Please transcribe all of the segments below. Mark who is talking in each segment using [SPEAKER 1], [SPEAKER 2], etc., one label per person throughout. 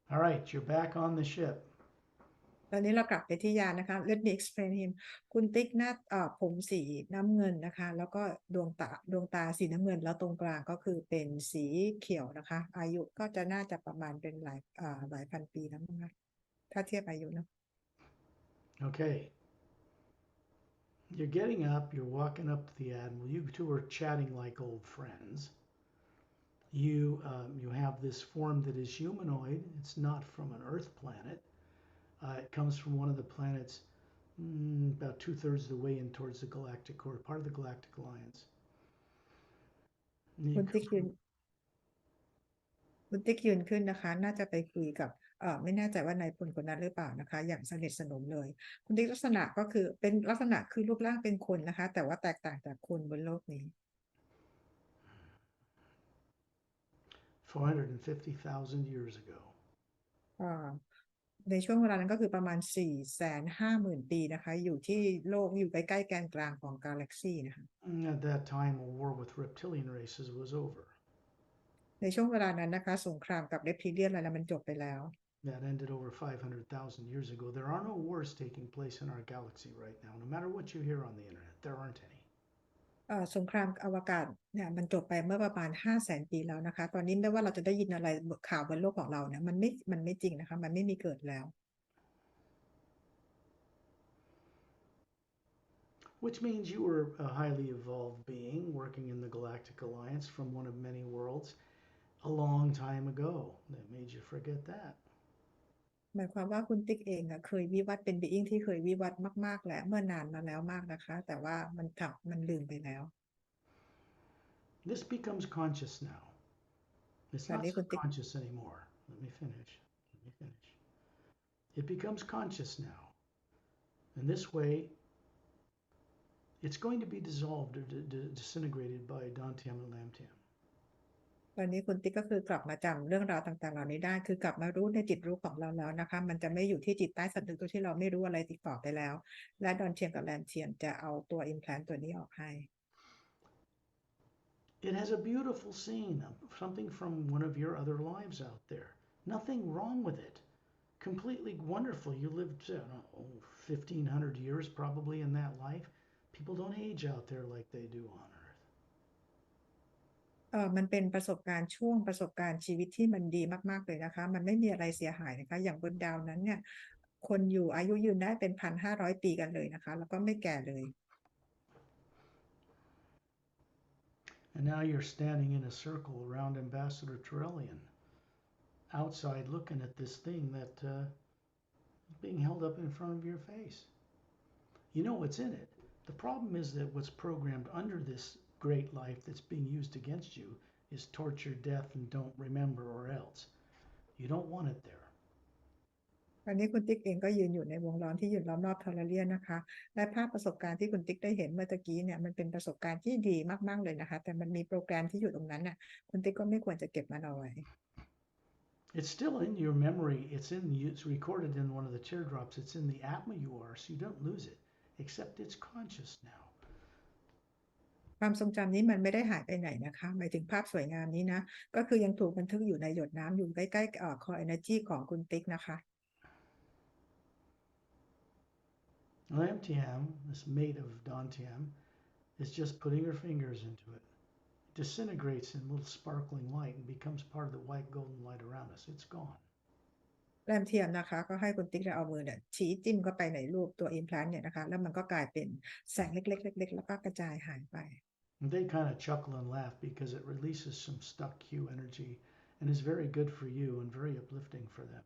[SPEAKER 1] All right, you're back on the ship.
[SPEAKER 2] ตอนนี้เรากลับไปที่ยานนะคะ Let me explain him คุณติ๊กหน้าผมสีน้ำเงินนะคะแล้วก็ดวงตาสีน้ำเงินแล้วตรงกลางก็คือเป็นสีเขียวนะคะอายุก็จะน่าจะประมาณเป็นหลายพันปีแล้วมั้งคะถ้าเทียบอายุเนาะ
[SPEAKER 1] Okay, you're getting up, you're walking up to the Admiral. You two are chatting like old friends. You have this form that is humanoid. It's not from an Earth planet. It comes from one of the planets about two-thirds of the way in towards the galactic core, part of the Galactic Alliance. And
[SPEAKER 2] คุ
[SPEAKER 1] you
[SPEAKER 2] ณ
[SPEAKER 1] come
[SPEAKER 2] ติ๊กยืนคุณติ๊กยืนขึ้นนะคะน่าจะไปคุยกับไม่แน่ใจว่านายพลคนนั้นหรือเปล่านะคะอย่างสนิทสนมเลยคุณติ๊กลักษณะก็คือเป็นลักษณะคือรูปร่างเป็นคนนะคะแต่ว่าแตกต่างจากคนบนโลกนี้
[SPEAKER 1] 450,000 years ago.
[SPEAKER 2] อ่าในช่วงเวลานั้นก็คือประมาณ450,000 ปีนะคะอยู่ที่โลกอยู่ใกล้ๆแกนกลางของกาแล็กซีนะคะ
[SPEAKER 1] At that time, a war with reptilian races was over.
[SPEAKER 2] ในช่วงเวลานั้นนะคะสงครามกับเรปทิเลียนอะไรมันจบไปแล้ว
[SPEAKER 1] That ended over 500,000 years ago. There are no wars taking place in our galaxy right now. No matter what you hear on the internet, there aren't any.
[SPEAKER 2] สงครามอวกาศเนี่ยมันจบไปเมื่อประมาณ500,000 ปีแล้วนะคะตอนนี้ไม่ว่าเราจะได้ยินอะไรข่าวบนโลกของเราเนี่ยมันไม่จริงนะคะมันไม่มีเกิดแล้ว
[SPEAKER 1] Which means you were a highly evolved being working in the Galactic Alliance from one of many worlds a long time ago. That made you forget that.
[SPEAKER 2] หมายความว่าคุณติ๊กเองอะเคยวิวัฒน์เป็นบีอิงที่เคยวิวัฒน์มากๆแล้วเมื่อนานมาแล้วมากนะคะแต่ว่ามันลืมไปแล้ว
[SPEAKER 1] This becomes conscious now. It's
[SPEAKER 2] ตอน
[SPEAKER 1] not
[SPEAKER 2] นี้คุณติ๊ก
[SPEAKER 1] subconscious anymore. Let me finish. Let me finish. It becomes conscious now. And this way, it's going to be dissolved or disintegrated by Dantium and Lamtium.
[SPEAKER 2] ตอนนี้คุณติ๊กก็คือกลับมาจำเรื่องราวต่างๆเหล่านี้ได้คือกลับมารู้ในจิตรู้ของเราแล้วนะคะมันจะไม่อยู่ที่จิตใต้สำนึกตัวที่เราไม่รู้อะไรติดต่อไปแล้วและดอนเทียนกับแลนเทียนจะเอาตัวอิมแพลนตัวนี้ออกให้
[SPEAKER 1] It has a beautiful scene, something from one of your other lives out there. Nothing wrong with it. Completely wonderful. You lived, I don't know, 1,500 years probably in that life. People don't age out there like they do on Earth.
[SPEAKER 2] มันเป็นประสบการณ์ชีวิตที่มันดีมากๆเลยนะคะมันไม่มีอะไรเสียหายนะคะอย่างบนดาวนั้นเนี่ยคนอยู่อายุยืนได้เป็น1,500 ปีกันเลยนะคะแล้วก็ไม่แก่เลย
[SPEAKER 1] And now you're standing in a circle around Ambassador Torellian, outside looking at this thing that is being held up in front of your face. You know what's in it. The problem is that what's programmed under this great life that's being used against you is torture, death, and don't remember or else. You don't want it there.
[SPEAKER 2] ตอนนี้คุณติ๊กเองก็ยืนอยู่ในวงล้อมที่ยืนล้อมรอบทอร์เรียนนะคะและภาพประสบการณ์ที่คุณติ๊กได้เห็นเมื่อตะกี้เนี่ยมันเป็นประสบการณ์ที่ดีมากๆเลยนะคะแต่มันมีโปรแกรมที่อยู่ตรงนั้นน่ะคุณติ๊กก็ไม่ควรจะเก็บมันเอาไว้
[SPEAKER 1] It's still in your memory. It's recorded in one of the teardrops. It's in the Atma you are, so you don't lose it. Except it's conscious now.
[SPEAKER 2] ความทรงจำนี้มันไม่ได้หายไปไหนนะคะหมายถึงภาพสวยงามนี้นะก็คือยังถูกบันทึกอยู่ในหยดน้ำอยู่ใกล้ๆcore energy ของคุณติ๊กนะคะ
[SPEAKER 1] Lamtiam, this mate of Dantiam, is just putting her fingers into it. It disintegrates in little sparkling light and becomes part of the white golden light around us. It's gone.
[SPEAKER 2] แรมเทียมนะคะก็ให้คุณติ๊กได้เอามือเนี่ยชี้จิ้มเข้าไปในรูปตัว implant เนี่ยนะคะแล้วมันก็กลายเป็นแสงเล็กๆเล็กๆแล้วก็กระจายหายไป
[SPEAKER 1] And they kind of chuckle and laugh because it releases some stuck Q energy and is very good for you and very uplifting for them.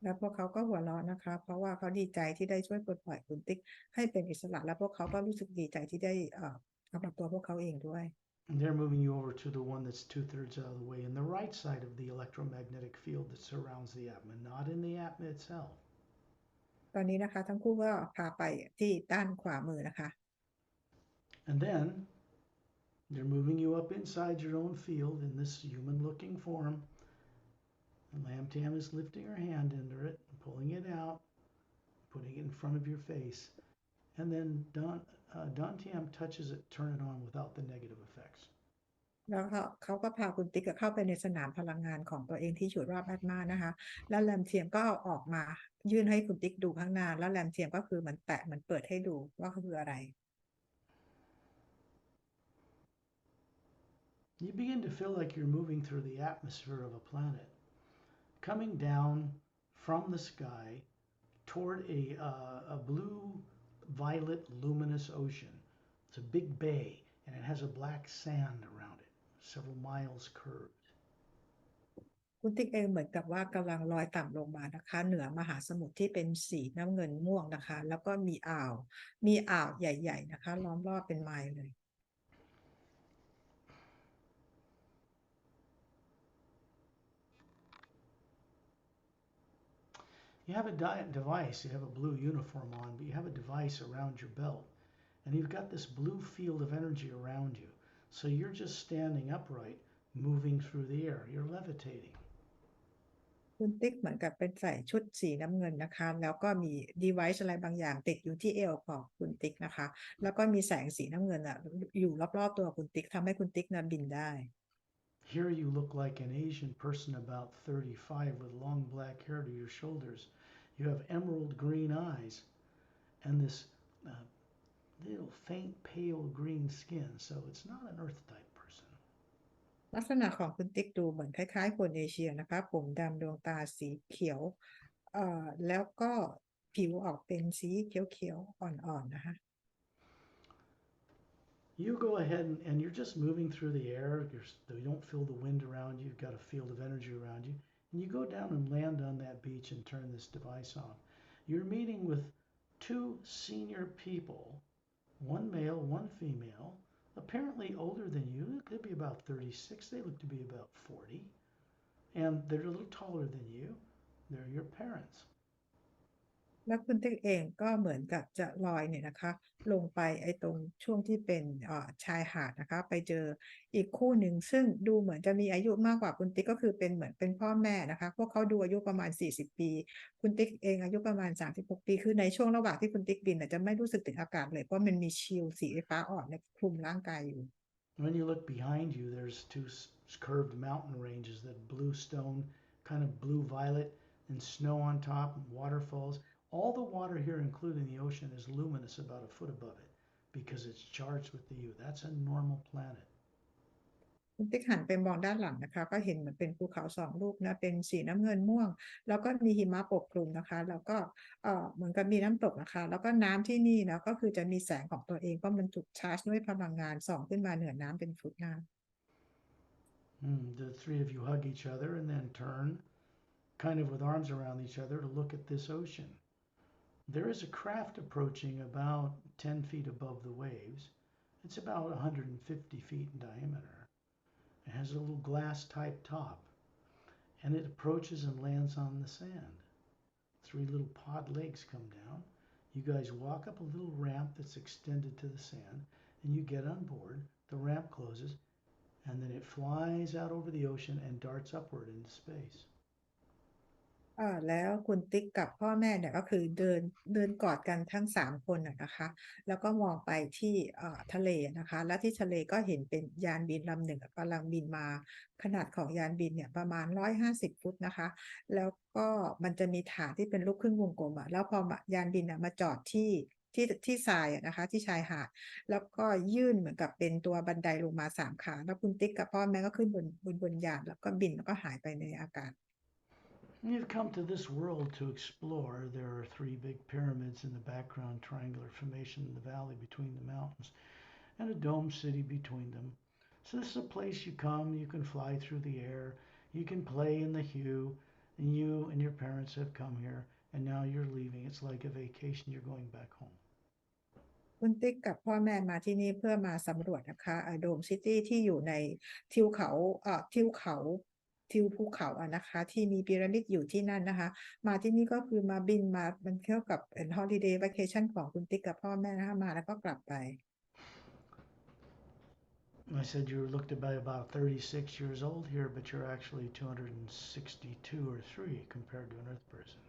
[SPEAKER 2] แล้วพวกเขาก็หัวเราะนะคะเพราะว่าเขาดีใจที่ได้ช่วยปลดปล่อยคุณติ๊กให้เป็นอิสระและพวกเขาก็รู้สึกดีใจที่ได้สำหรับตัวพวกเขาเองด้วย
[SPEAKER 1] And they're moving you over to the one that's two-thirds out of the way in the right side of the electromagnetic field that surrounds the Atma, not in the Atma itself.
[SPEAKER 2] ตอนนี้นะคะทั้งคู่ก็พาไปที่ด้านขวามือนะคะ
[SPEAKER 1] And then they're moving you up inside your own field in this human-looking form. And Lamtam is lifting her hand under it, pulling it out, putting it in front of your face. And then Dantiam touches it, turn it on without the negative effects.
[SPEAKER 2] แล้วเขาก็พาคุณติ๊กเข้าไปในสนามพลังงานของตัวเองที่อยู่รอบแอตมานะคะแล้วแรมเทียมก็เอาออกมายื่นให้คุณติ๊กดูข้างหน้าแล้วแรมเทียมก็คือเหมือนแตะเหมือนเปิดให้ดูว่าคืออะไร
[SPEAKER 1] You begin to feel like you're moving through the atmosphere of a planet, coming down from the sky toward a blue violet luminous ocean. It's a big bay and it has a black sand around it, several miles curved.
[SPEAKER 2] คุณติ๊กเองเหมือนกับว่ากำลังลอยต่ำลงมานะคะเหนือมหาสมุทรที่เป็นสีน้ำเงินม่วงนะคะแล้วก็มีอ่าวใหญ่ๆนะคะล้อมรอบเป็นไมล์เลย
[SPEAKER 1] You have a device, you have a blue uniform on, but you have a device around your belt. And you've got this blue field of energy around you. So you're just standing upright, moving through the air. You're levitating.
[SPEAKER 2] คุณติ๊กเหมือนกับเป็นใส่ชุดสีน้ำเงินนะคะแล้วก็มี device อะไรบางอย่างติดอยู่ที่เอวของคุณติ๊กนะคะแล้วก็มีแสงสีน้ำเงินอยู่รอบๆตัวคุณติ๊กทำให้คุณติ๊กบินได้
[SPEAKER 1] Here you look like an Asian person about 35 with long black hair to your shoulders. You have emerald green eyes and this little faint pale green skin. So it's not an earth type person.
[SPEAKER 2] ลักษณะของคุณติ๊กดูเหมือนคล้ายๆคนเอเชียนะคะผมดำดวงตาสีเขียวแล้วก็ผิวออกเป็นสีเขียวๆอ่อนๆนะคะ
[SPEAKER 1] You go ahead and you're just moving through the air. You don't feel the wind around you. You've got a field of energy around you. And you go down and land on that beach and turn this device off. You're meeting with two senior people, one male, one female, apparently older than you. They could be about 36. They look to be about 40. And they're a little taller than you. They're your parents.
[SPEAKER 2] แล้วคุณติ๊กเองก็เหมือนกับจะลอยเนี่ยนะคะลงไปตรงช่วงที่เป็นชายหาดนะคะไปเจออีกคู่หนึ่งซึ่งดูเหมือนจะมีอายุมากกว่าคุณติ๊กก็คือเป็นเหมือนเป็นพ่อแม่นะคะพวกเขาดูอายุประมาณ40ปีคุณติ๊กเองอายุประมาณ36ปีคือในช่วงระหว่างที่คุณติ๊กบินจะไม่รู้สึกถึงอากาศเลยเพราะมันมีชิลสีฟ้าอ่อนคลุมร่างกายอยู่
[SPEAKER 1] When you look behind you, there's two curved mountain ranges, that blue stone, kind of blue violet, and snow on top, and waterfalls. All the water here, including the ocean, is luminous about a foot above it because it's charged with the U. That's a normal planet.
[SPEAKER 2] คุณติ๊กหันไปมองด้านหลังนะคะก็เห็นเหมือนเป็นภูเขาสองลูกนะเป็นสีน้ำเงินม่วงแล้วก็มีหิมะปกคลุมนะคะแล้วก็เหมือนกับมีน้ำตกนะคะแล้วก็น้ำที่นี่นะก็คือจะมีแสงของตัวเองเพราะมันถูกชาร์จด้วยพลังงานส่องขึ้นมาเหนือน้ำเป็นฟุตน้ำ
[SPEAKER 1] The three of you hug each other and then turn, kind of with arms around each other, to look at this ocean. There is a craft approaching about 10 feet above the waves. It's about 150 feet in diameter. It has a little glass type top and it approaches and lands on the sand. Three little pod legs come down. You guys walk up a little ramp that's extended to the sand and you get on board. The ramp closes and then it flies out over the ocean and darts upward into space.
[SPEAKER 2] แล้วคุณติ๊กกับพ่อแม่เนี่ยก็คือเดินกอดกันทั้ง3 คนนะคะแล้วก็มองไปที่ทะเลนะคะแล้วที่ทะเลก็เห็นเป็นยานบินลำหนึ่งกำลังบินมาขนาดของยานบินเนี่ยประมาณ150 ฟุตนะคะแล้วก็มันจะมีฐานที่เป็นลูกครึ่งวงกลมแล้วพอยานบินมาจอดที่ทรายนะคะที่ชายหาดแล้วก็ยื่นเหมือนกับเป็นตัวบันไดลงมา3 ขาแล้วคุณติ๊กกับพ่อแม่ก็ขึ้นบนยานแล้วก็บินแล้วก็หายไปในอากาศ
[SPEAKER 1] You've come to this world to explore. There are 3 big pyramids in the background, triangular formation in the valley between the mountains, and a dome city between them. So this is a place you come, you can fly through the air, you can play in the hue, and you and your parents have come here, and now you're leaving. It's like a vacation, you're going back home.
[SPEAKER 2] คุณติ๊กกับพ่อแม่มาที่นี่เพื่อมาสำรวจนะคะโดมซิตี้ที่อยู่ในทิวเขาทิวภูเขานะคะที่มีพีระมิดอยู่ที่นั่นนะคะมาที่นี่ก็คือมาบินมามันเที่ยวกับเป็นฮอลิเดย์ v ว c a t i o n ของคุณติ๊กกับพ่อแม่นะคะมาแล้วก็กลับไป
[SPEAKER 1] I said you looked about 36 years old here, but you're actually 262 or 3 compared to an Earth person.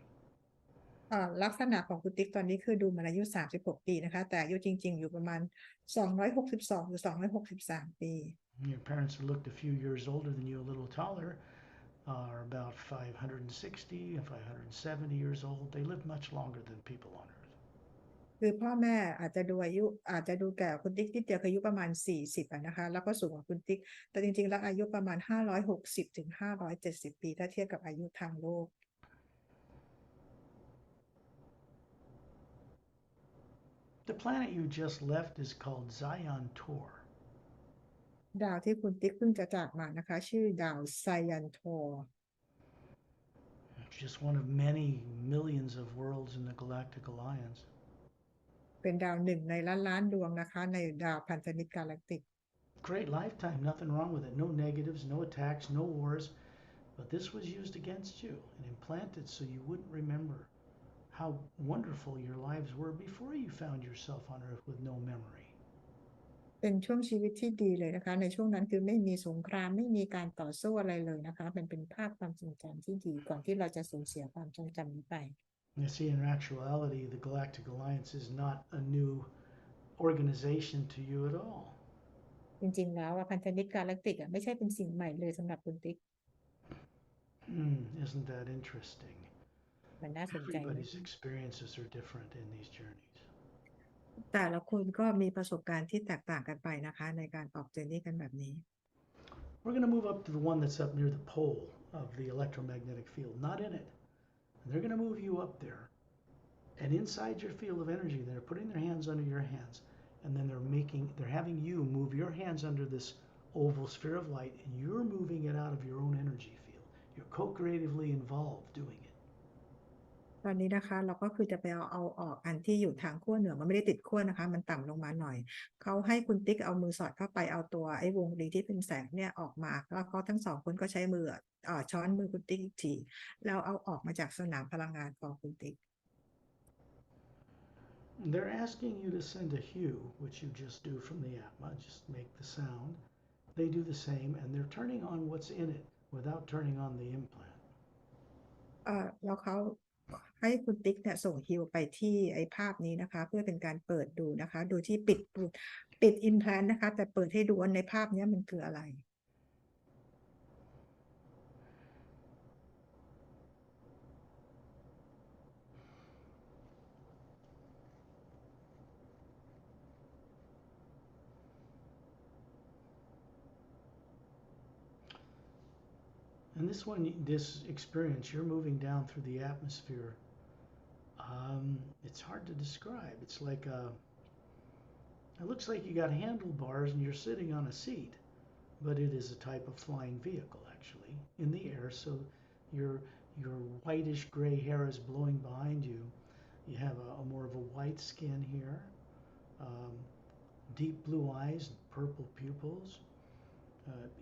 [SPEAKER 2] ลักษณะของคุณติ๊กตอนนี้คือดูเหมือนอายุ36 ปีนะคะแต่อายุจริงๆอยู่ประมาณ262หรือ263 ปี
[SPEAKER 1] Your parents who looked a few years older than you, a little taller, are about 560 and 570 years old. They live much longer than people on Earth.
[SPEAKER 2] คือพ่อแม่อาจจะดูอายุอาจจะดูแก่คุณติ๊กนิดเดียวคืออายุประมาณ40นะคะแล้วก็สูงกว่าคุณติ๊กแต่จริงๆแล้วอายุประมาณ560ถึง570ปีถ้าเทียบกับอายุทางโลก
[SPEAKER 1] The planet you just left is called Zion Tor.
[SPEAKER 2] ดาวที่คุณติ๊กเพิ่งจะจากมานะคะชื่อดาวไซยันโท
[SPEAKER 1] It's just one of many millions of worlds in the Galactic Alliance.
[SPEAKER 2] เป็นดาวหนึ่งในล้านดวงนะคะในดาวพันธมิตรกาแล็กติก
[SPEAKER 1] Great lifetime, nothing wrong with it. No negatives, no attacks, no wars. But this was used against you and implanted so you wouldn't remember how wonderful your lives were before you found yourself on Earth with no memory.
[SPEAKER 2] เป็นช่วงชีวิตที่ดีเลยนะคะในช่วงนั้นคือไม่มีสงครามไม่มีการต่อสู้อะไรเลยนะคะเป็นภาพความทรงจำที่ดีก่อนที่เราจะสูญเสียความทรงจำนี้ไป
[SPEAKER 1] You see, in actuality, the Galactic Alliance is not a new organization to you at all.
[SPEAKER 2] จริงๆแล้วพันธมิตรกาแล็กติกไม่ใช่เป็นสิ่งใหม่เลยสำหรับคุณติ๊ก
[SPEAKER 1] Isn't that interesting?
[SPEAKER 2] มันน่าสนใจไหม
[SPEAKER 1] Everybody's experiences are different in these journeys.
[SPEAKER 2] แต่ละคนก็มีประสบการณ์ที่แตกต่างกันไปนะคะในการออกเจอร์นี่กันแบบนี้
[SPEAKER 1] We're going to move up to the one that's up near the pole of the electromagnetic field, not in it. And they're going to move you up there. And inside your field of energy, they're putting their hands under your hands. And then they're having you move your hands under this oval sphere of light, and you're moving it out of your own energy field. You're co-creatively involved doing it.
[SPEAKER 2] ตอนนี้นะคะเราก็คือจะไปเอาออกอันที่อยู่ทางขั้วเหนือมันไม่ได้ติดขั้วนะคะมันต่ำลงมาหน่อยเขาให้คุณติ๊กเอามือสอดเข้าไปเอาตัวไอ้วงรีที่เป็นแสงเนี่ยออกมาแล้วเขาทั้งสองคนก็ใช้มือช้อนมือคุณติ๊กอีกทีแล้วเอาออกมาจากสนามพลังงานของคุณติ๊ก
[SPEAKER 1] They're asking you to send a hue, which you just do from the Atma, just make the sound. They do the same, and they're turning on what's in it without turning on the implant.
[SPEAKER 2] แล้วเขาให้คุณติ๊กเนี่ยส่งฮิวไปที่ไอ้ภาพนี้นะคะเพื่อเป็นการเปิดดูนะคะดูที่ปิดอินแพลนนะคะแต่เปิดให้ดูว่าในภาพนี้มันคืออะไร
[SPEAKER 1] And this experience, you're moving down through the atmosphere. It's hard to describe. It's like it looks like you got handlebars and you're sitting on a seat, but it is a type of flying vehicle actually in the air. So your whitish gray hair is blowing behind you. You have a more of a white skin here, deep blue eyes, purple pupils,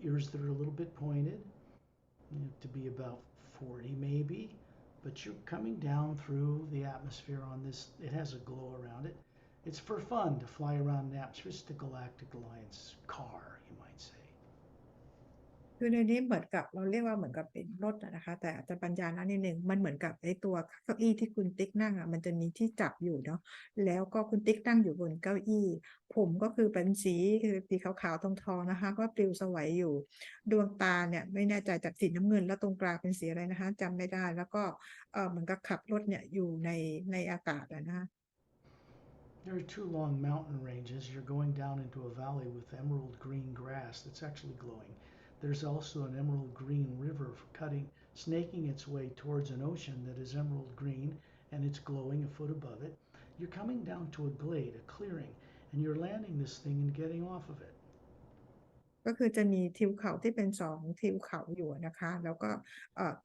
[SPEAKER 1] ears that are a little bit pointed. To be about 40 maybe, but you're coming down through the atmosphere on this. It has a glow around it. It's for fun to fly around an atmosphere. It's the Galactic Alliance car, you might say.
[SPEAKER 2] คือในนี้เหมือนกับเราเรียกว่าเหมือนกับเป็นรถนะคะแต่อาจจะบรรยายนิดนึงมันเหมือนกับไอ้ตัวเก้าอี้ที่คุณติ๊กนั่งมันจะมีที่จับอยู่เนาะแล้วก็คุณติ๊กนั่งอยู่บนเก้าอี้ผมก็คือเป็นสีขาวๆทองๆนะคะก็ปลิวสวัยอยู่ดวงตาเนี่ยไม่แน่ใจจากสีน้ำเงินแล้วตรงกลางเป็นสีอะไรนะคะจำไม่ได้แล้วก็เหมือนกับขับรถเนี่ยอยู่ในอากาศนะคะ
[SPEAKER 1] There are two long mountain ranges. You're going down into a valley with emerald green grass that's actually glowing. There's also an emerald green river snaking its way towards an ocean that is emerald green, and it's glowing a foot above it. You're coming down to a glade, a clearing, and you're landing this thing and getting off of it.
[SPEAKER 2] ก็คือจะมีทิวเขาที่เป็นสองทิวเขาอยู่นะคะแล้วก็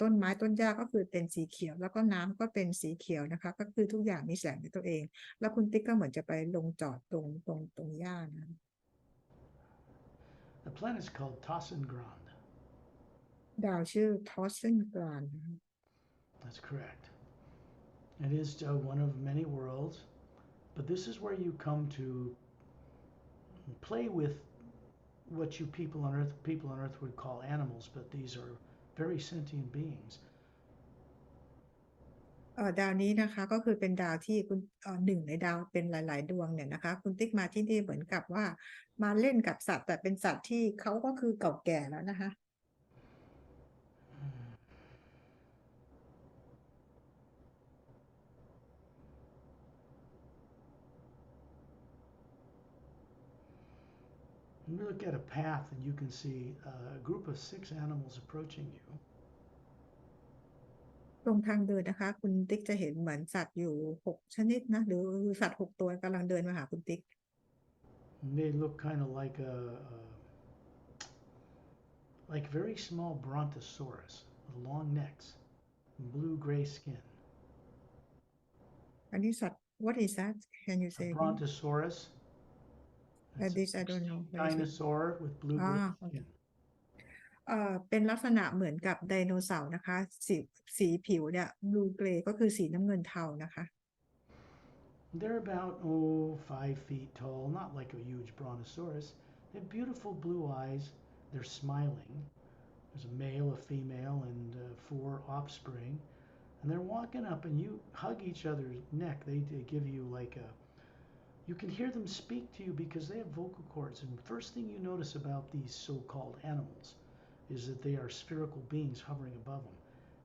[SPEAKER 2] ต้นไม้ต้นหญ้าก็คือเป็นสีเขียวแล้วก็น้ำก็เป็นสีเขียวนะคะก็คือทุกอย่างมีแสงในตัวเองแล้วคุณติ๊กก็เหมือนจะไปลงจอดตรงหญ้านะ
[SPEAKER 1] The planet is called Tassin Grand.
[SPEAKER 2] ดาวชื่อทอสเซนกราน
[SPEAKER 1] That's correct. It is one of many worlds, but this is where you come to play with what people on Earth would call animals, but these are very sentient beings.
[SPEAKER 2] ดาวนี้นะคะก็คือเป็นดาวที่คุณหนึ่งในดาวเป็นหลายๆดวงเนี่ยนะคะคุณติ๊กมาที่นี่เหมือนกับว่ามาเล่นกับสัตว์แต่เป็นสัตว์ที่เขาก็คือเก่าแก่แล้วนะคะ
[SPEAKER 1] You look at a path and you can see a group of 6 animals approaching you.
[SPEAKER 2] ตรงทางเดินนะคะคุณติ๊กจะเห็นเหมือนสัตว์อยู่6 ชนิดนะหรือสัตว์6 ตัวกำลังเดินมาหาคุณติ๊ก
[SPEAKER 1] And they look kind of like very small brontosaurus with long necks and blue-gray skin.
[SPEAKER 2] อันนี้สัตว์ what is that can you
[SPEAKER 1] A
[SPEAKER 2] say again
[SPEAKER 1] brontosaurus. It's
[SPEAKER 2] this I
[SPEAKER 1] an
[SPEAKER 2] don't know
[SPEAKER 1] extinct
[SPEAKER 2] what is it
[SPEAKER 1] dinosaur with
[SPEAKER 2] อ๋อ
[SPEAKER 1] blue-gray
[SPEAKER 2] โอเค
[SPEAKER 1] skin.
[SPEAKER 2] เป็นลักษณะเหมือนกับไดโนเสาร์นะคะสีผิวเนี่ย blue gray ก็คือสีน้ำเงินเทานะคะ
[SPEAKER 1] They're about 5 feet tall, not like a huge brontosaurus. They have beautiful blue eyes. They're smiling. There's a male, a female, and 4 offspring. And they're walking up, and you hug each other's neck. They give you like a. You can hear them speak to you because they have vocal cords. And the first thing you notice about these so-called animals is that they are spherical beings hovering above them.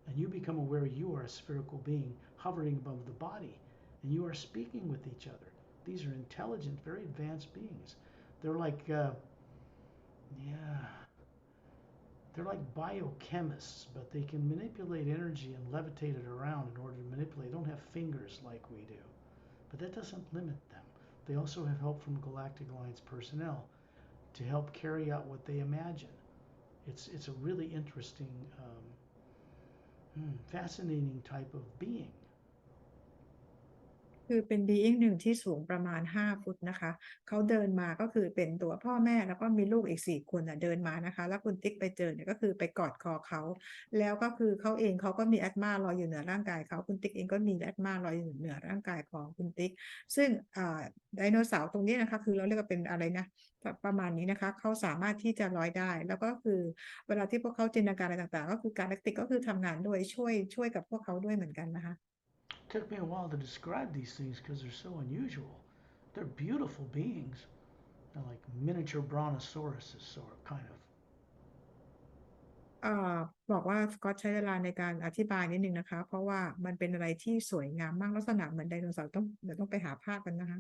[SPEAKER 1] And you become aware you are a spherical being hovering above the body, and you are speaking with each other. These are intelligent, very advanced beings. They're like, yeah, they're like biochemists, but they can manipulate energy and levitate it around in order to manipulate. They don't have fingers like we do, but that doesn't limit them. They also have help from Galactic Alliance personnel to help carry out what they imagine. It's a really interesting, fascinating type of being.
[SPEAKER 2] คือเป็น being หนึ่งที่สูงประมาณ5 ฟุตนะคะเขาเดินมาก็คือเป็นตัวพ่อแม่แล้วก็มีลูกอีก4 คนเดินมานะคะแล้วคุณติ๊กไปเจอเนี่ยก็คือไปกอดคอเขาแล้วก็คือเขาเองเขาก็มีแอตมาลอยอยู่เหนือร่างกายเขาคุณติ๊กเองก็มีแอตมาลอยอยู่เหนือร่างกายของคุณติ๊กซึ่งไดโนเสาร์ตรงนี้นะคะคือเราเรียกว่าเป็นอะไรนะประมาณนี้นะคะเขาสามารถที่จะลอยได้แล้วก็คือเวลาที่พวกเขาจินตนาการอะไรต่างๆก็คือการแลคติกก็คือทำงานด้วยช่วยกับพวกเขาด้วยเหมือนกันนะคะ
[SPEAKER 1] It took me a while to describe these things because they're so unusual. They're beautiful beings. They're like miniature brontosauruses, sort of, kind of.
[SPEAKER 2] เอ่อบอกว่าสกอตใช้เวลาในการอธิบายนิดนึงนะคะเพราะว่ามันเป็นอะไรที่สวยงามมากลักษณะเหมือนไดโนเสาร์เดี๋ยวต้องไปหาภาพกันนะคะ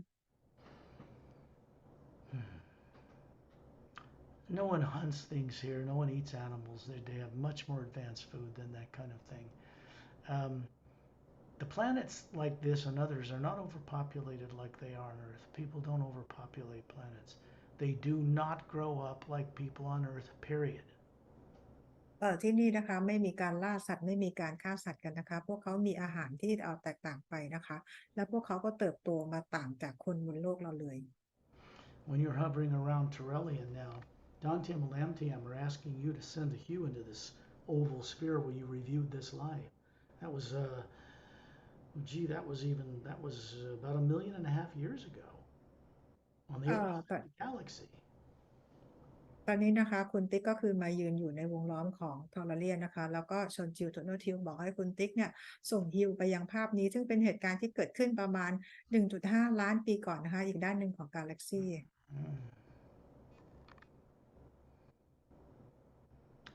[SPEAKER 1] No one hunts things here. No one eats animals. They have much more advanced food than that kind of thing. The planets like this and others are not overpopulated like they are on Earth. People don't overpopulate planets. They do not grow up like people on Earth, period.
[SPEAKER 2] ที่นี่นะคะไม่มีการล่าสัตว์ไม่มีการฆ่าสัตว์กันนะคะพวกเขามีอาหารที่แตกต่างไปนะคะแล้วพวกเขาก็เติบโตมาต่างจากคนบนโลกเราเลย
[SPEAKER 1] When you're hovering around Turellian now, Dantium and Lamtium are asking you to send a hue into this oval sphere where you reviewed this live. That was, that was about 1.5 million years ago on the
[SPEAKER 2] เอ่
[SPEAKER 1] other
[SPEAKER 2] อ
[SPEAKER 1] side
[SPEAKER 2] แต่
[SPEAKER 1] of the galaxy.
[SPEAKER 2] ตอนนี้นะคะคุณติ๊กก็คือมายืนอยู่ในวงล้อมของทอร์เรียนนะคะแล้วก็ชนจิวโทโนทิวบอกให้คุณติ๊กเนี่ยส่งฮิวไปยังภาพนี้ซึ่งเป็นเหตุการณ์ที่เกิดขึ้นประมาณ 1.5 ล้านปีก่อนนะคะอีกด้านหนึ่งของกาแล็กซี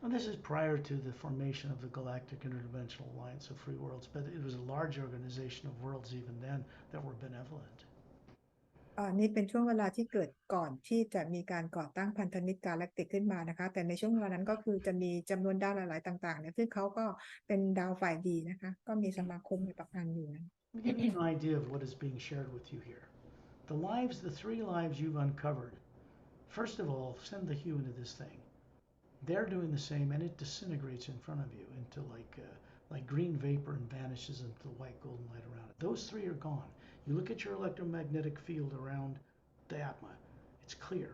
[SPEAKER 1] And this is prior to the formation of the Galactic Interdimensional Alliance of Free Worlds, but it was a large organization of worlds even then that were benevolent.
[SPEAKER 2] นี่เป็นช่วงเวลาที่เกิดก่อนที่จะมีการก่อตั้งพันธมิตรกาแล็กติกขึ้นมานะคะแต่ในช่วงเวลานั้นก็คือจะมีจำนวนดาวหลายๆต่างๆเนี่ยซึ่งเขาก็เป็นดาวฝ่ายดีนะคะก็มีสมาคมอยู่ประมาณอยู่นะ
[SPEAKER 1] Let me give you an idea of what is being shared with you here. The 3 lives you've uncovered, first of all, send the hue into this thing. They're doing the same, and it disintegrates in front of you into like green vapor and vanishes into the white golden light around it. Those 3 are gone. You look at your electromagnetic field around the Atma, it's clear.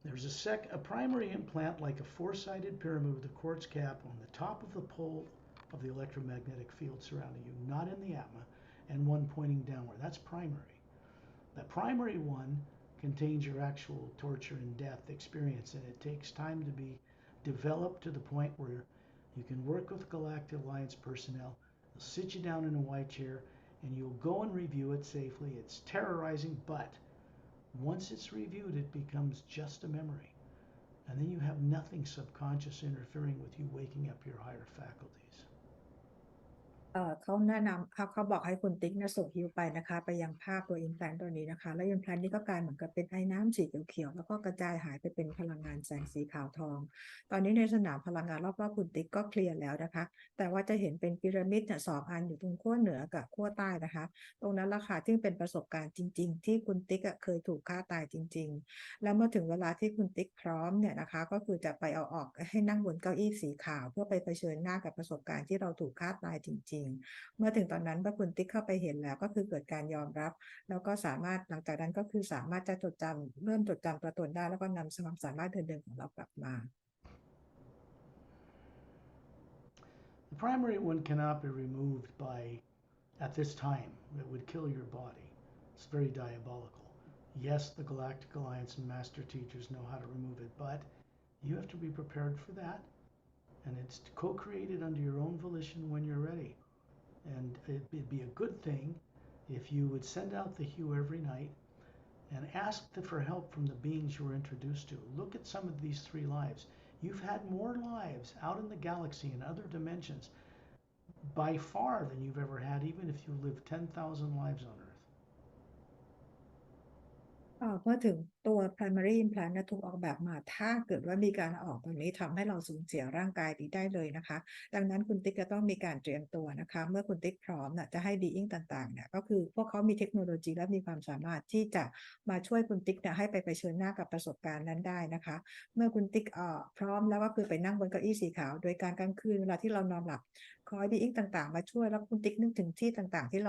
[SPEAKER 1] There's a primary implant like a 4-sided pyramid with a quartz cap on the top of the pole of the electromagnetic field surrounding you, not in the Atma, and one pointing downward. That's primary. The primary one contains your actual torture and death experience, and it takes time to be developed to the point where you can work with Galactic Alliance personnel. sit you down in a white chair, and you'll go and review it safely. It's terrorizing, but once it's reviewed, it becomes just a memory. And then you have nothing subconscious interfering with you waking up your higher faculties.
[SPEAKER 2] เขาแนะนำเขาบอกให้คุณติ๊กส่งฮิวไปนะคะไปยังภาพตัว implant ตัวนี้นะคะแล้ว implant นี้ก็กลายเหมือนกับเป็นไอ้น้ำสีเขียวๆแล้วก็กระจายหายไปเป็นพลังงานแสงสีขาวทองตอนนี้ในสนามพลังงานรอบๆคุณติ๊กก็เคลียร์แล้วนะคะแต่ว่าจะเห็นเป็นพีระมิดสองอันอยู่ตรงขั้วเหนือกับขั้วใต้นะคะตรงนั้นราคาที่เป็นประสบการณ์จริงๆที่คุณติ๊กเคยถูกฆ่าตายจริงๆแล้วเมื่อถึงเวลาที่คุณติ๊กพร้อมนะคะก็คือจะไปเอาออกให้นั่งบนเก้าอี้สีขาวเพื่อไปเผชิญหน้ากับประสบการณ์ที่เราถูกฆ่าตายจริงๆเมื่อถึงตอนนั้นเมื่อคุณติ๊กเข้าไปเห็นแล้วก็คือเกิดการยอมรับแล้วก็สามารถหลังจากนั้นก็คือสามารถจะเริ่มจดจำตัวตนได้แล้วก็นำความสามารถเดิมๆของเรากลับมา
[SPEAKER 1] The primary one cannot be removed at this time. It would kill your body. It's very diabolical. Yes, the Galactic Alliance and Master Teachers know how to remove it, but you have to be prepared for that. And it's co-created under your own volition when you're ready. And it'd be a good thing if you would send out the hue every night and ask for help from the beings you were introduced to. Look at some of these 3 lives. You've had more lives out in the galaxy and other dimensions by far than you've ever had, even if you lived 10,000 lives on Earth.
[SPEAKER 2] เมื่อถึงตัว primary implant ถูกออกแบบมาถ้าเกิดว่ามีการออกตรงนี้ทำให้เราสูญเสียร่างกายนี้ได้เลยนะคะดังนั้นคุณติ๊กจะต้องมีการเตรียมตัวนะคะเมื่อคุณติ๊กพร้อมจะให้ being ต่างๆก็คือพวกเขามีเทคโนโลยีและมีความสามารถที่จะมาช่วยคุณติ๊กให้ไปเผชิญหน้ากับประสบการณ์นั้นได้นะคะเมื่อคุณติ๊กพร้อมแล้วก็คือไปนั่งบนเก้าอี้สีขาวโดยการกลางคืนเวลาที่เรานอนหลับคอย being ต่างๆมาช่วยแล้วคุณติ๊กนึกถึงที่ต่างๆที่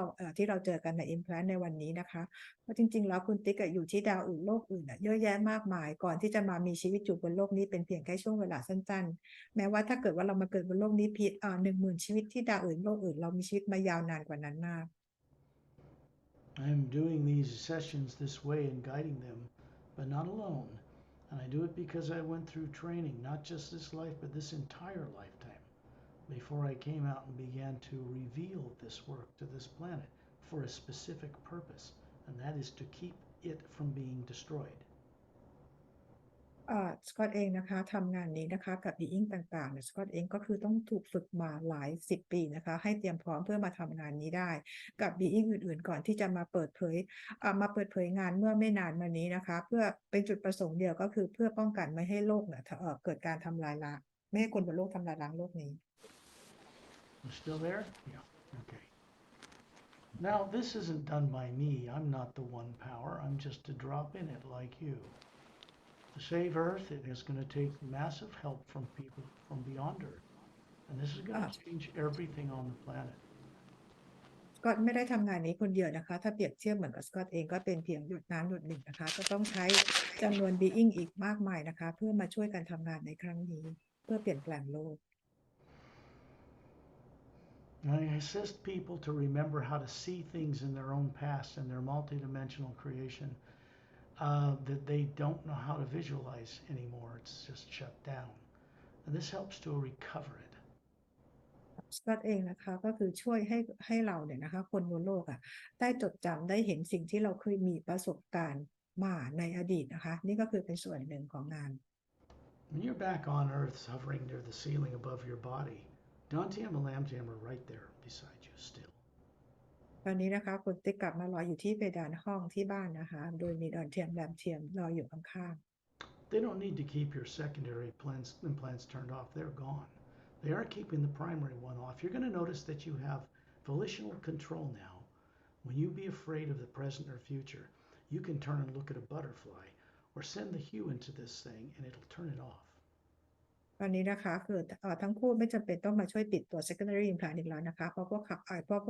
[SPEAKER 2] เราเจอกันใน implant ในวันนี้นะคะเพราะจริงๆแล้วคุณติ๊กอยู่ที่ดาวอื่นโลกอื่นเยอะแยะมากมายก่อนที่จะมามีชีวิตอยู่บนโลกนี้เป็นเพียงแค่ช่วงเวลาสั้นๆแม้ว่าถ้าเกิดว่าเรามาเกิดบนโลกนี้เพียง10,000 ชีวิตที่ดาวอื่นโลกอื่นเรามีชีวิตมายาวนานกว่านั้นมาก
[SPEAKER 1] I'm doing these sessions this way and guiding them, but not alone. And I do it because I went through training, not just this life, but this entire lifetime, before I came out and began to reveal this work to this planet for a specific purpose, and that is to keep it from being destroyed.
[SPEAKER 2] สกอตเองนะคะทำงานนี้นะคะกับ being ต่างๆสกอตเองก็คือต้องถูกฝึกมาหลาย10 ปีนะคะให้เตรียมพร้อมเพื่อมาทำงานนี้ได้กับ being อื่นๆก่อนที่จะมาเปิดเผยงานเมื่อไม่นานมานี้นะคะเพื่อเป็นจุดประสงค์เดียวก็คือเพื่อป้องกันไม่ให้โลกเกิดการทำลายล้างไม่ให้คนบนโลกทำลายล้างโลกนี้
[SPEAKER 1] You still there? Yeah. Okay. Now, this isn't done by me. I'm not the one power. I'm just a drop in it like you. To save Earth, it is going to take massive help from people from beyond Earth. And this is going to change everything on the planet.
[SPEAKER 2] สกอตไม่ได้ทำงานนี้คนเดียวนะคะถ้าเปรียบเทียบเหมือนกับสกอตเองก็เป็นเพียงหยดน้ำหยดหนึ่งนะคะจะต้องใช้จำนวน being อีกมากมายนะคะเพื่อมาช่วยกันทำงานในครั้งนี้เพื่อเปลี่ยนแปลงโลก
[SPEAKER 1] I assist people to remember how to see things in their own past and their multidimensional creation that they don't know how to visualize anymore. It's just shut down. And this helps to recover it.
[SPEAKER 2] สกอตเองนะคะก็คือช่วยให้เรานะคะคนบนโลกได้จดจำได้เห็นสิ่งที่เราเคยมีประสบการณ์มาในอดีตนะคะนี่ก็คือเป็นส่วนหนึ่งของงาน
[SPEAKER 1] When you're back on Earth, hovering near the ceiling above your body, Dantium and Lamtium are right there beside you still.
[SPEAKER 2] ตอนนี้นะคะคุณติ๊กกลับมาลอยอยู่ที่เพดานห้องที่บ้านนะคะโดยมีดอนเทียมแรมเทียมลอยอยู่ข้าง
[SPEAKER 1] They don't need to keep your secondary implants turned off. They're gone. They are keeping the primary one off. You're going to notice that you have volitional control now. When you be afraid of the present or future, you can turn and look at a butterfly or send the hue into this thing and it'll turn it off.
[SPEAKER 2] ตอนนี้นะคะคือทั้งคู่ไม่จำเป็นต้องมาช่วยปิดตัว secondary implant อีกแล้วนะคะเพราะพ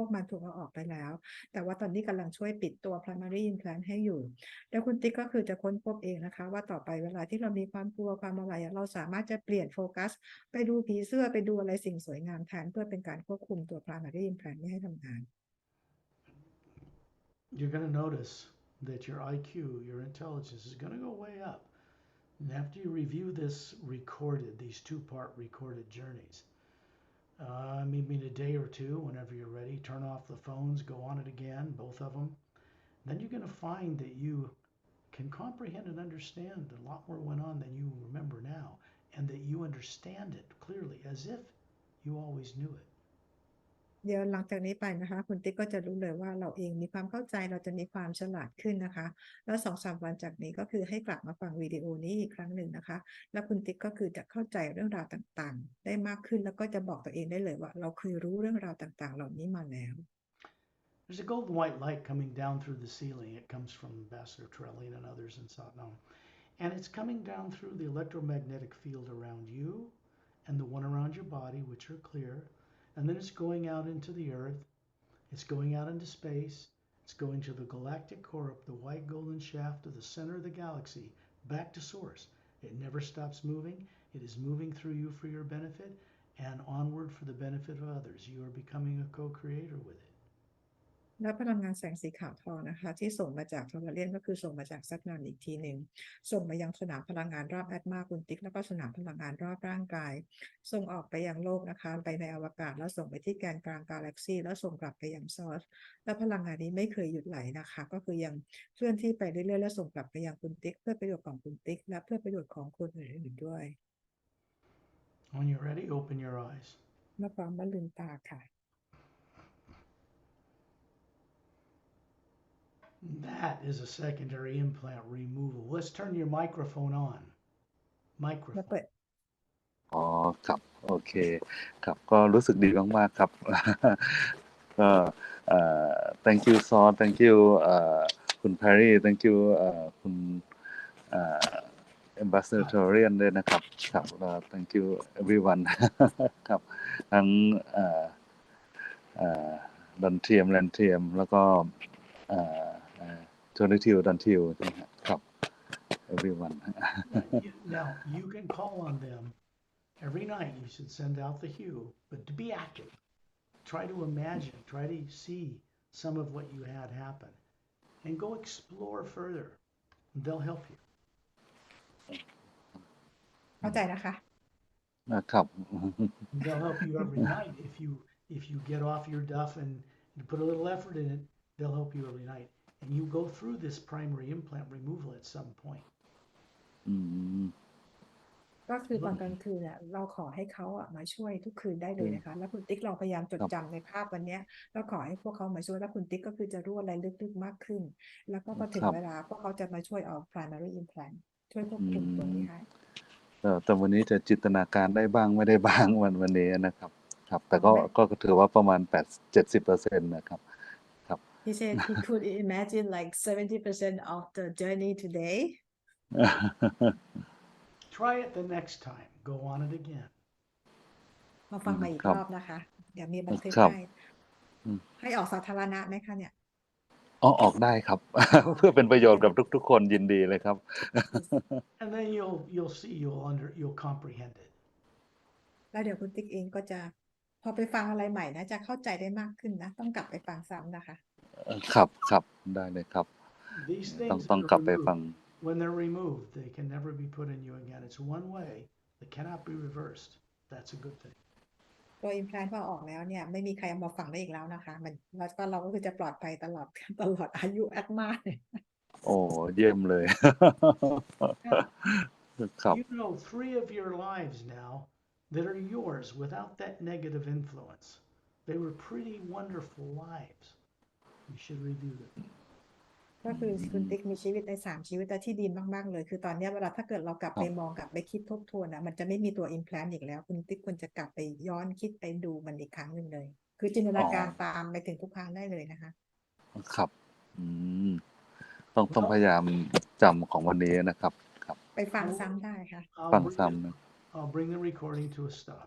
[SPEAKER 2] วกมันถูกเอาออกไปแล้วแต่ว่าตอนนี้กำลังช่วยปิดตัว primary implant ให้อยู่แล้วคุณติ๊กก็คือจะค้นพบเองนะคะว่าต่อไปเวลาที่เรามีความกลัวความอะไรเราสามารถจะเปลี่ยนโฟกัสไปดูผีเสื้อไปดูอะไรสิ่งสวยงามแทนเพื่อเป็นการควบคุมตัว primary implant ไม่ให้ทำงาน
[SPEAKER 1] You're going to notice that your IQ, your intelligence is going to go way up. And after you review these 2-part recorded journeys, maybe in a day or two, whenever you're ready, turn off the phones, go on it again, both of them. Then you're going to find that you can comprehend and understand a lot more went on than you remember now, and that you understand it clearly as if you always knew it.
[SPEAKER 2] เดี๋ยวหลังจากนี้ไปนะคะคุณติ๊กก็จะรู้เลยว่าเราเองมีความเข้าใจเราจะมีความฉลาดขึ้นนะคะแล้ว2-3 วันจากนี้ก็คือให้กลับมาฟังวิดีโอนี้อีกครั้งหนึ่งนะคะแล้วคุณติ๊กก็คือจะเข้าใจเรื่องราวต่างๆได้มากขึ้นแล้วก็จะบอกตัวเองได้เลยว่าเราเคยรู้เรื่องราวต่างๆเหล่านี้มาแล้ว
[SPEAKER 1] There's a golden white light coming down through the ceiling. It comes from Ambassador Trellian and others in Satnam. And it's coming down through the electromagnetic field around you and the one around your body, which are clear. And then it's going out into the earth. It's going out into space. It's going to the galactic core up the white golden shaft of the center of the galaxy, back to source. It never stops moving. It is moving through you for your benefit and onward for the benefit of others. You are becoming a co-creator with it.
[SPEAKER 2] และพลังงานแสงสีขาวทองนะคะที่ส่งมาจากทอร์เรียนก็คือส่งมาจากซักนานอีกทีหนึ่งส่งมายังสนามพลังงานรอบแอตมาคุณติ๊กแล้วก็สนามพลังงานรอบร่างกายส่งออกไปยังโลกนะคะไปในอวกาศแล้วส่งไปที่แกนกลางกาแล็กซีแล้วส่งกลับไปยังซอร์สและพลังงานนี้ไม่เคยหยุดไหลนะคะก็คือยังเคลื่อนที่ไปเรื่อยๆและส่งกลับไปยังคุณติ๊กเพื่อประโยชน์ของคุณติ๊กและเพื่อประโยชน์ของคนอื่นๆด้วย
[SPEAKER 1] When you're ready, open your eyes.
[SPEAKER 2] เมื่อพร้อมมาลืมตาค่ะ
[SPEAKER 1] That is a secondary implant removal. Let's turn your microphone on.
[SPEAKER 2] มา
[SPEAKER 1] Microphone.
[SPEAKER 2] เปิด
[SPEAKER 3] อ๋อครับโอเคครับก็รู้สึกดีมากๆครับ ก็thank you Saw thank you คุณแพรรี่ thank you คุณAmbassador ด้วยนะครับครับthank you everyone ครับทั้งดันเทียมแลนเทียมแล้วก็โทนิทิวดันทิวครับ everyone
[SPEAKER 1] Now, you can call on them every night. You should send out the hue, but to be active. Try to imagine, try to see some of what you had happen, and go explore further. They'll help you.
[SPEAKER 2] เข้าใจนะคะ
[SPEAKER 3] นะครับ
[SPEAKER 1] They'll help you every night if you get off your duff and you put a little effort in it. They'll help you every night, and you go through this primary implant removal at some point.
[SPEAKER 3] อืม
[SPEAKER 2] ก็คือตอนกลางคืนเนี่ยเราขอให้เขามาช่วยทุกคืนได้เลยนะคะแล้วคุณติ๊กลองพยายามจดจำในภาพวันนี้แล้วขอให้พวกเขามาช่วยแล้วคุณติ๊กก็คือจะรู้อะไรลึกๆมากขึ้นแล้วก็พอถึงเวลาพวกเขาจะมาช่วยเอา primary implant ช่วยควบคุมตรงนี้ให้
[SPEAKER 3] แต่วันนี้จะจินตนาการได้บ้างไม่ได้บ้างวันนี้นะครับครับแต่ก็ถือว่าประมาณ 70% นะครับ
[SPEAKER 2] He said he could imagine like 70% of the journey today.
[SPEAKER 1] Try it the next time. Go on it again.
[SPEAKER 2] มาฟังมาอีกรอบนะคะเดี๋ยวมีบันทึกให้ออกสาธารณะไหมคะเนี่ย
[SPEAKER 3] ออกได้ครับ เพื่อเป็นประโยชน์กับทุกๆคนยินดีเลยครับ
[SPEAKER 1] And then you'll see you'll comprehend it.
[SPEAKER 2] แล้วเดี๋ยวคุณติ๊กเองก็จะพอไปฟังอะไรใหม่นะจะเข้าใจได้มากขึ้นนะต้องกลับไปฟังซ้ำนะคะ
[SPEAKER 3] ครับได้เลยครับ
[SPEAKER 1] These things
[SPEAKER 3] ต้องกลับไปฟัง
[SPEAKER 1] when they're removed, they can never be put in you again. It's one way. They cannot be reversed. That's a good thing.
[SPEAKER 2] ตัว implant พอออกแล้วเนี่ยไม่มีใครเอามาฝังได้อีกแล้วนะคะมันแล้วก็เราก็คือจะปลอดภัยตลอดอายุแอดมา
[SPEAKER 3] โอ้เยี่ยมเลย ครับ
[SPEAKER 1] You know 3 of your lives now that are yours without that negative influence. They were pretty wonderful lives. You should redo them.
[SPEAKER 2] ก็คือคุณติ๊กมีชีวิตใน3ชีวิตที่ดีมากๆเลยคือตอนนี้เวลาถ้าเกิดเรากลับไปมองกลับไปคิดทบทวนมันจะไม่มีตัว implant อีกแล้วคุณติ๊กควรจะกลับไปย้อนคิดไปดูมันอีกครั้งหนึ่งเลยคือจินตนาการตามไปถึงทุกครั้งได้เลยนะคะ
[SPEAKER 3] ครับต้องพยายามจำของวันนี้นะครับครับ
[SPEAKER 2] ไปฟังซ้ำได้ค่ะ
[SPEAKER 3] ฟังซ้ำนะ
[SPEAKER 1] I'll bring the recording to a stop.